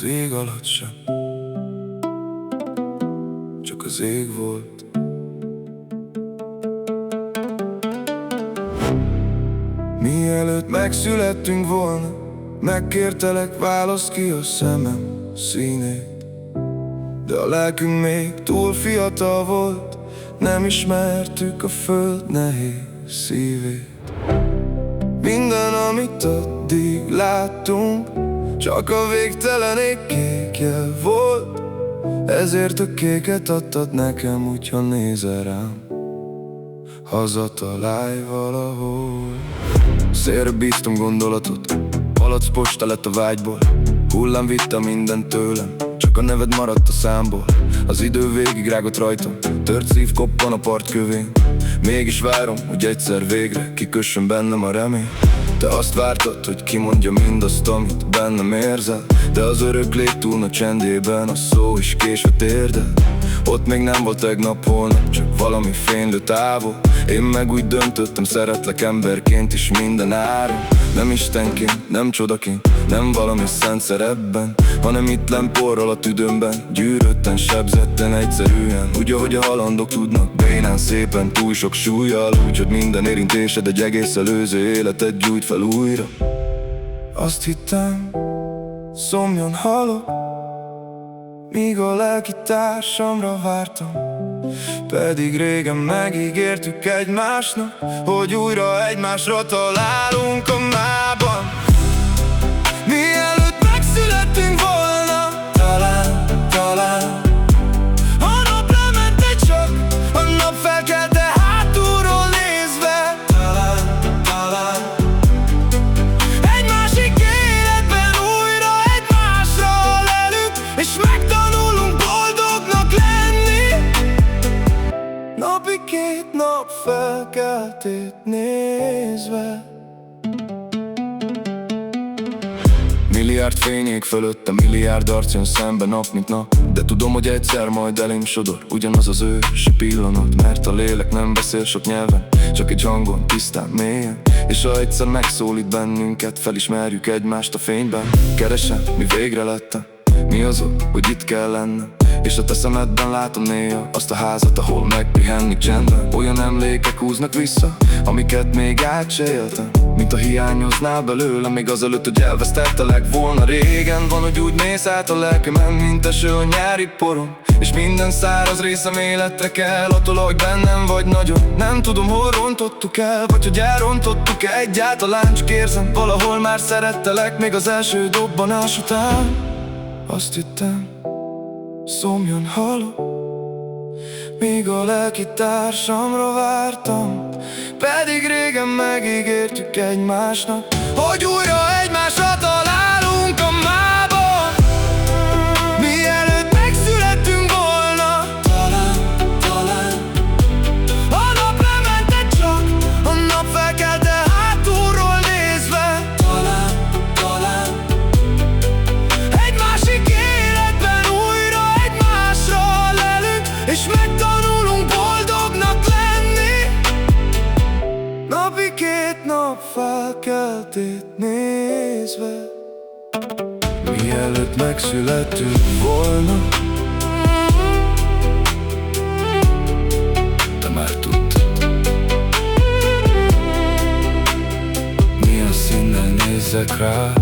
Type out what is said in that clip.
az ég alatt sem, csak az ég volt. Mielőtt megszülettünk volna, megkértelek, válaszd ki a szemem színét. De a lelkünk még túl fiatal volt, nem ismertük a föld nehéz szívét. Minden, amit addig láttunk, csak a végtelen ég kékje volt. Ezért a kéket adtad nekem, úgyha nézel rám, hazatalálj valahol. Szélre bíztam gondolatot, palack posta lett a vágyból. Hullám vitte mindent tőlem, csak a neved maradt a számból. Az idő végig rágott rajtam, tört szív koppan a part kövén. Mégis várom, hogy egyszer végre kikössön bennem a remény. Te azt vártad, hogy kimondja mindazt, amit bennem érzel, de az örök lét túl a csendjében a szó is késve térdel. Ott még nem volt tegnap, holnap, csak valami fénylő távol. Én meg úgy döntöttem, szeretlek emberként is minden áron. Nem istenként, nem csodaként, nem valami szent szerepben, hanem itt porral a tüdőmben, gyűrötten, sebzetten, egyszerűen. Úgy, ahogy a halandok tudnak, bénán szépen, túl sok súlyjal, úgy, hogy minden érintésed egy egész előző életet gyújt fel újra. Azt hittem, szomjan halok, míg a lelki társamra vártam. Pedig régen megígértük egymásnak, hogy újra egymásra találunk a mában. Mielőtt megszülettünk volna, talán a nap lemente, csak a nap felkelte hátulról nézve. Talán egy másik életben újra egymásra lelünk, és megtanulunk boldognak lenni. Napi két nap felkeltét nézve. Milliárd fényék fölötte, milliárd arc jön szembe nap mint nap. De tudom, hogy egyszer majd elém sodor ugyanaz az ősi pillanat. Mert a lélek nem beszél sok nyelven, csak egy hangon, tisztán, mélyen. És ha egyszer megszólít bennünket, felismerjük egymást a fényben. Keresem, mi végre lettem, mi az ott, hogy itt kell lennem. És a te szemedben látom néha azt a házat, ahol megpihenni csendben. Olyan emlékek húznak vissza, amiket még át se éltem, mint a hiányoznál belőlem, még azelőtt, hogy elvesztettelek volna régen. Van, hogy úgy mész át a lelkemen, mint eső a nyári poron, és minden száraz részem életre kell, attól, hogy bennem vagy nagyon. Nem tudom, hol rontottuk el, vagy hogy elrontottuk-e egyáltalán, csak érzem, valahol már szerettelek, még az első dobbanás után. Azt hittem, szomjan halok, míg a lelki társamra vártam. Pedig régen megígértük egymásnak, hogy újra egymásra találunk a mában. Mielőtt megszülettünk volna, talán a nap lemente, csak a nap felkelte hátulról nézve. Talán egy másik életben újra egymásra lelünk, és megtanulunk boldognak lenni. Napi két nap felkeltét nézve. Mielőtt megszülettünk volna, te már tudtad, milyen színnel nézzek rá.